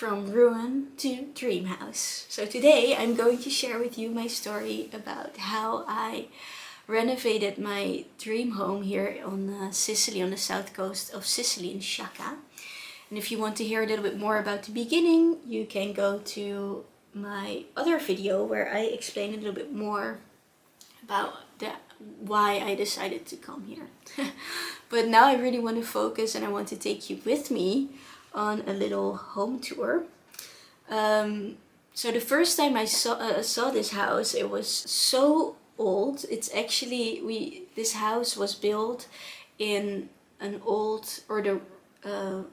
from ruin to dream house. So today I'm going to share with you my story about how I renovated my dream home here on Sicily, on the south coast of Sicily in Ciao. And if you want to hear a little bit more about the beginning, you can go to my other video where I explain a little bit more about why I decided to come here. But now I really want to focus and I want to take you with me on a little home tour. So the first time I saw this house, it was so old. It's actually, this house was built in an old, or the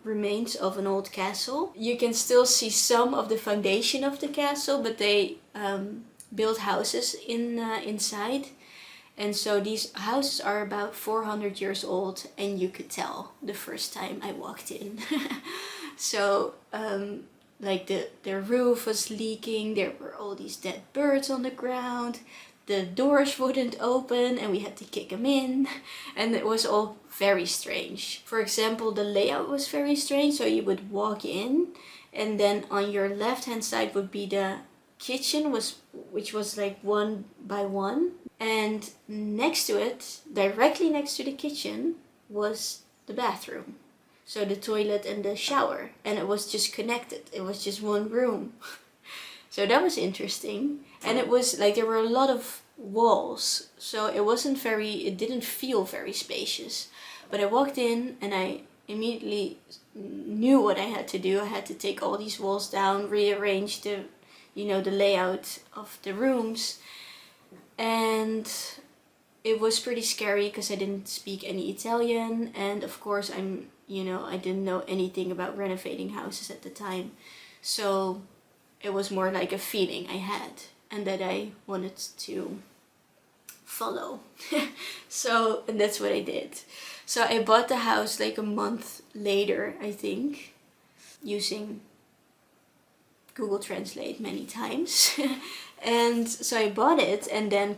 remains of an old castle. You can still see some of the foundation of the castle, but they built houses inside. And so these houses are about 400 years old, and you could tell the first time I walked in. So like the roof was leaking, there were all these dead birds on the ground, the doors wouldn't open and we had to kick them in, and it was all very strange. For example, the layout was very strange. So you would walk in and then on your left hand side would be the kitchen, which was like 1 by 1, and next to it, directly next to the kitchen, was the bathroom. So the toilet and the shower, and it was just connected. It was just one room. So that was interesting. And it was like there were a lot of walls, so it didn't feel very spacious. But I walked in and I immediately knew what I had to do. I had to take all these walls down, rearrange the layout of the rooms. And it was pretty scary because I didn't speak any Italian, and of course I didn't know anything about renovating houses at the time. So it was more like a feeling I had and that I wanted to follow. And that's what I did. So I bought the house like a month later, I think, using Google Translate many times. And so I bought it, and then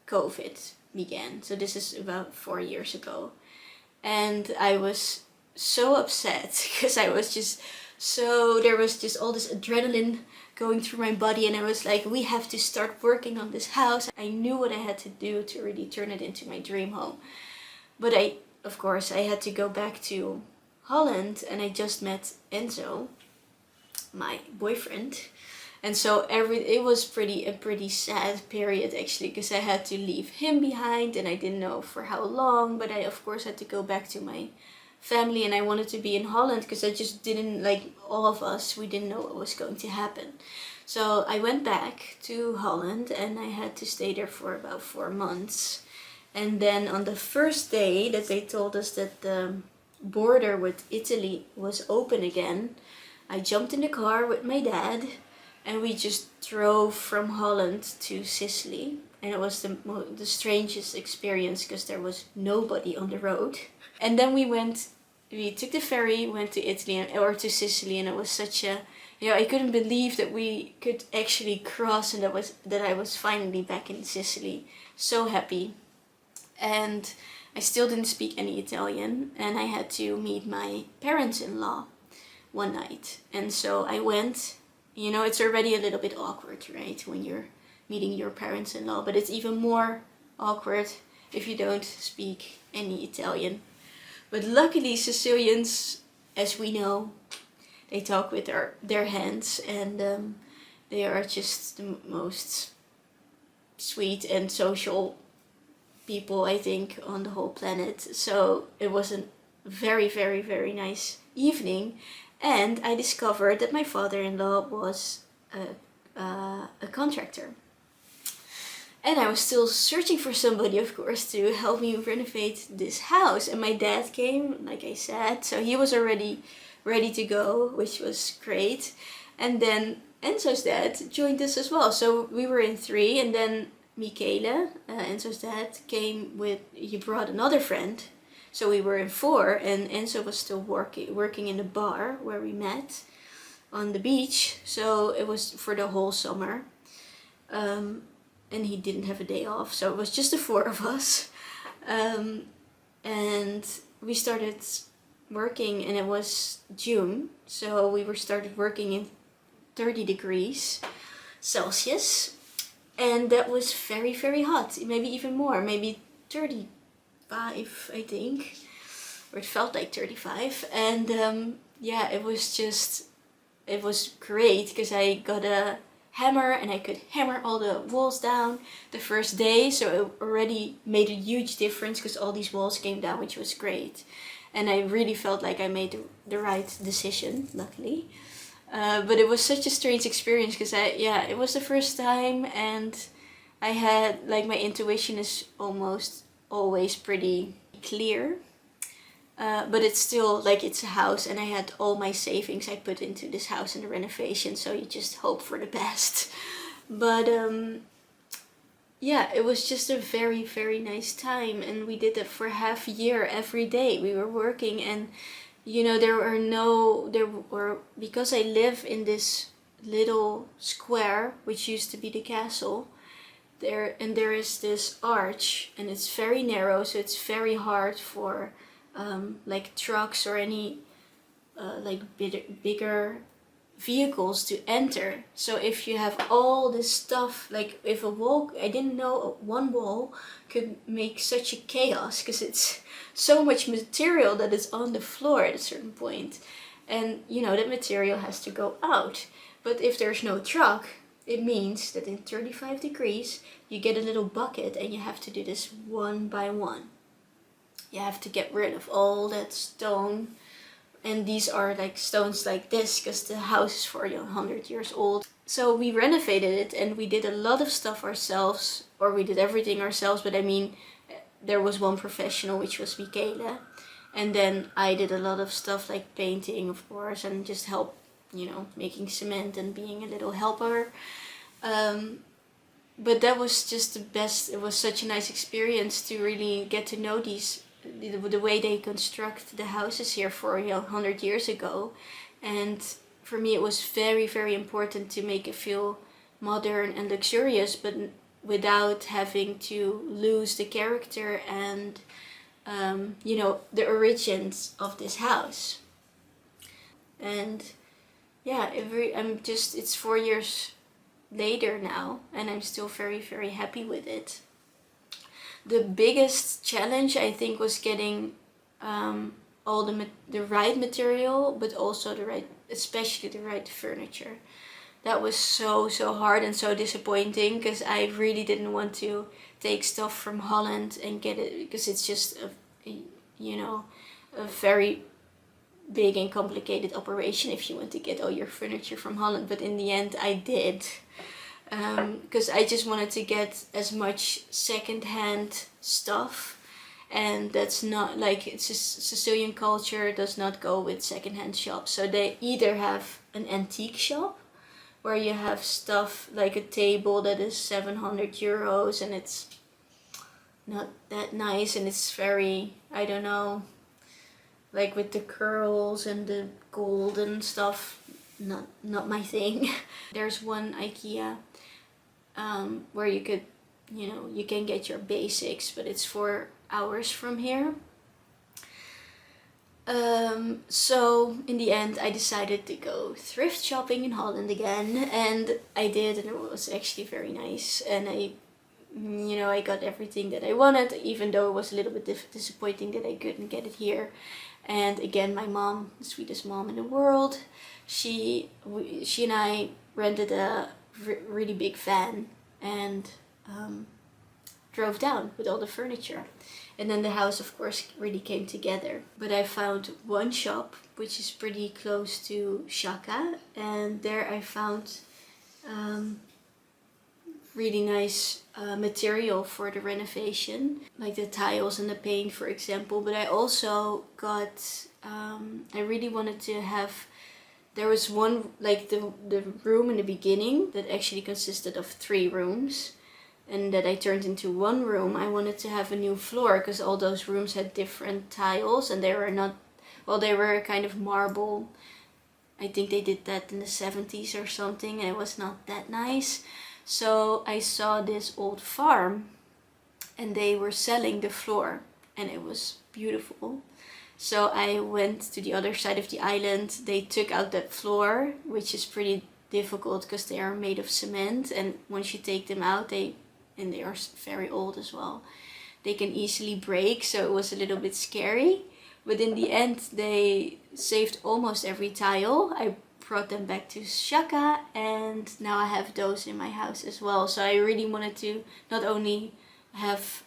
COVID began. So this is about 4 years ago. And I was so upset because there was just all this adrenaline going through my body, and I was like, we have to start working on this house. I knew what I had to do to really turn it into my dream home. But of course I had to go back to Holland, and I just met Enzo, my boyfriend. And so it was a pretty sad period actually, because I had to leave him behind and I didn't know for how long, but I of course had to go back to my family, and I wanted to be in Holland because I just didn't, like all of us, we didn't know what was going to happen. So I went back to Holland and I had to stay there for about 4 months. And then on the first day that they told us that the border with Italy was open again, I jumped in the car with my dad and we just drove from Holland to Sicily. And it was the strangest experience because there was nobody on the road. And then we took the ferry, went to Italy or to Sicily, and it was such a, I couldn't believe that we could actually cross, and that I was finally back in Sicily. So happy. And I still didn't speak any Italian, and I had to meet my parents-in-law one night. And so I went. It's already a little bit awkward, right, when you're meeting your parents-in-law, but it's even more awkward if you don't speak any Italian. But luckily Sicilians, as we know, they talk with their hands, and they are just the most sweet and social people, I think, on the whole planet. So it was a very, very, very nice evening. And I discovered that my father-in-law was a contractor. And I was still searching for somebody, of course, to help me renovate this house. And my dad came, like I said, so he was already ready to go, which was great. And then Enzo's dad joined us as well. So we were in 3, and then Michele, Enzo's dad, he brought another friend. So we were in 4, and Enzo was still working in the bar where we met on the beach. So it was for the whole summer. And he didn't have a day off, so it was just the 4 of us. And we started working, and it was June, so we were started working in 30 degrees Celsius, and that was very, very hot. Maybe even more, maybe 35, I think, or it felt like 35. And yeah, it was great because I got a hammer and I could hammer all the walls down the first day, so it already made a huge difference because all these walls came down, which was great. And I really felt like I made the right decision, luckily. But it was such a strange experience because it was the first time, and I had, like, my intuition is almost always pretty clear. But it's still like it's a house, and I had all my savings I put into this house and the renovation, so you just hope for the best. But yeah, it was just a very, very nice time, and we did it for half a year every day. We were working, and because I live in this little square which used to be the castle, there is this arch, and it's very narrow, so it's very hard for like trucks or any like bigger vehicles to enter. So if you have all this stuff, like if a wall, I didn't know one wall could make such a chaos because it's so much material that is on the floor at a certain point, and that material has to go out. But if there's no truck, it means that in 35 degrees you get a little bucket and you have to do this one by one. You have to get rid of all that stone, and these are like stones like this because the house is for 100 years old. So we renovated it, and we did a lot of stuff ourselves, or we did everything ourselves, but I mean, there was one professional, which was Michele, and then I did a lot of stuff like painting, of course, and just help, making cement and being a little helper. But that was just the best. It was such a nice experience to really get to know the way they construct the houses here for 100 years ago. And for me it was very, very important to make it feel modern and luxurious, but without having to lose the character and the origins of this house. And yeah, it's 4 years later now, and I'm still very, very happy with it. The biggest challenge, I think, was getting all the right material, but also especially the right furniture. That was so hard and so disappointing, because I really didn't want to take stuff from Holland and get it, because it's just a very big and complicated operation if you want to get all your furniture from Holland. But in the end I did, because I just wanted to get as much second-hand stuff, and that's not like, it's just Sicilian culture does not go with second-hand shops. So they either have an antique shop where you have stuff like a table that is 700 euros and it's not that nice, and it's very, I don't know, like with the curls and the gold and stuff, not my thing. There's one IKEA where you could, you can get your basics, but it's 4 hours from here. So in the end I decided to go thrift shopping in Holland again, and I did, and it was actually very nice, and I got everything that I wanted, even though it was a little bit disappointing that I couldn't get it here. And again, my mom, the sweetest mom in the world, she and I rented a really big van and drove down with all the furniture. And then the house, of course, really came together. But I found one shop which is pretty close to Shaka, and there I found really nice material for the renovation, like the tiles and the paint, for example. But I also got, I really wanted to have, there was one, like the room in the beginning that actually consisted of 3 rooms, and that I turned into one room. I wanted to have a new floor because all those rooms had different tiles, and they were not, well, they were kind of marble. I think they did that in the 70s or something, and it was not that nice. So I saw this old farm and they were selling the floor, and it was beautiful. So I went to the other side of the island. They took out that floor, which is pretty difficult because they are made of cement, and once you take them out, they are very old as well, they can easily break. So it was a little bit scary, but in the end they saved almost every tile. I brought them back to Shaka, and now I have those in my house as well. So I really wanted to not only have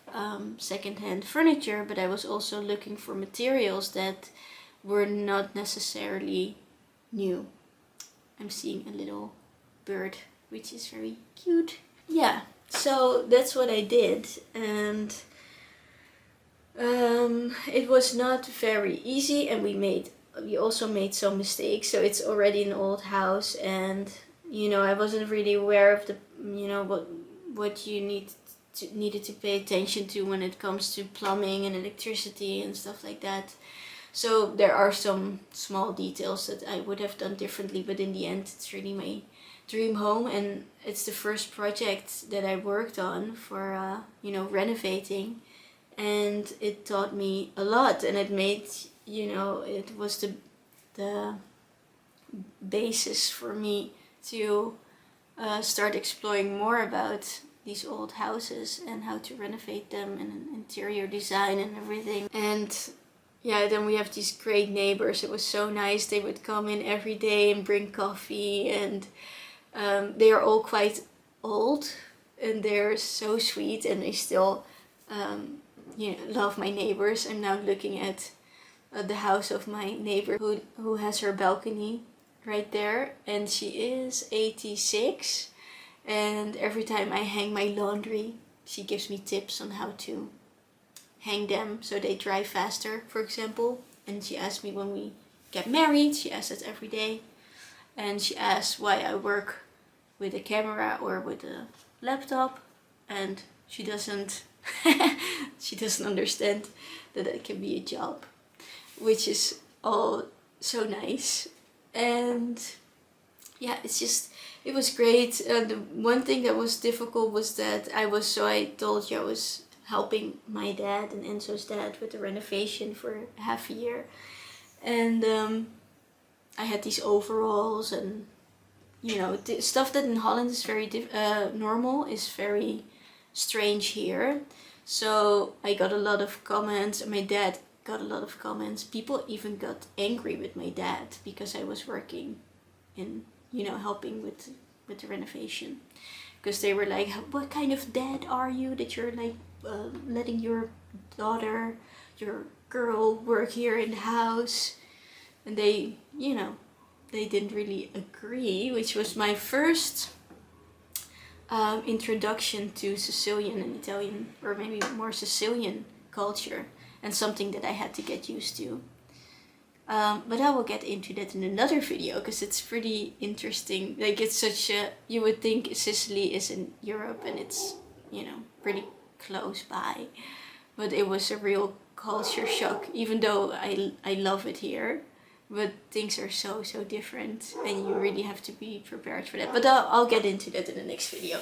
second-hand furniture, but I was also looking for materials that were not necessarily new. I'm seeing a little bird, which is very cute. Yeah, so that's what I did, and it was not very easy, and we also made some mistakes. So it's already an old house, and you know, I wasn't really aware of the, you know, what you needed to pay attention to when it comes to plumbing and electricity and stuff like that. So there are some small details that I would have done differently, but in the end it's really my dream home, and it's the first project that I worked on for you know, renovating, and it taught me a lot, and it made, you know, it was the basis for me to start exploring more about these old houses and how to renovate them and interior design and everything. And yeah, then we have these great neighbors. It was so nice. They would come in every day and bring coffee, and they are all quite old, and they're so sweet, and I still you know, love my neighbors. I'm now looking at the house of my neighbor who has her balcony right there, and she is 86, and every time I hang my laundry, she gives me tips on how to hang them so they dry faster, for example. And she asked me when we get married, she asks that every day, and she asks why I work with a camera or with a laptop, and she doesn't she doesn't understand that that can be a job, which is all so nice. And yeah, it was great. The one thing that was difficult was that I told you I was helping my dad and Enzo's dad with the renovation for half a year, and I had these overalls, and you know, stuff that in Holland is very normal is very strange here. So I got a lot of comments, and my dad got a lot of comments. People even got angry with my dad because I was working in, you know, helping with the renovation, because they were like, what kind of dad are you that you're like letting your daughter, your girl, work here in the house? And they, you know, they didn't really agree, which was my first introduction to Sicilian and Italian, or maybe more Sicilian culture, and something that I had to get used to. But I will get into that in another video, because it's pretty interesting. Like, it's such a, you would think Sicily is in Europe and it's, you know, pretty close by, but it was a real culture shock, even though I love it here. But things are so different, and you really have to be prepared for that. But I'll get into that in the next video.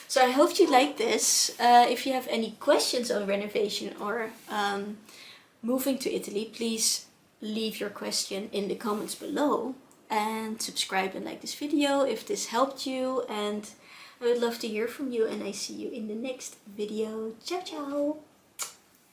So I hope you like this. If you have any questions on renovation or moving to Italy, please leave your question in the comments below, and subscribe and like this video if this helped you, and I would love to hear from you, and I see you in the next video. Ciao, ciao!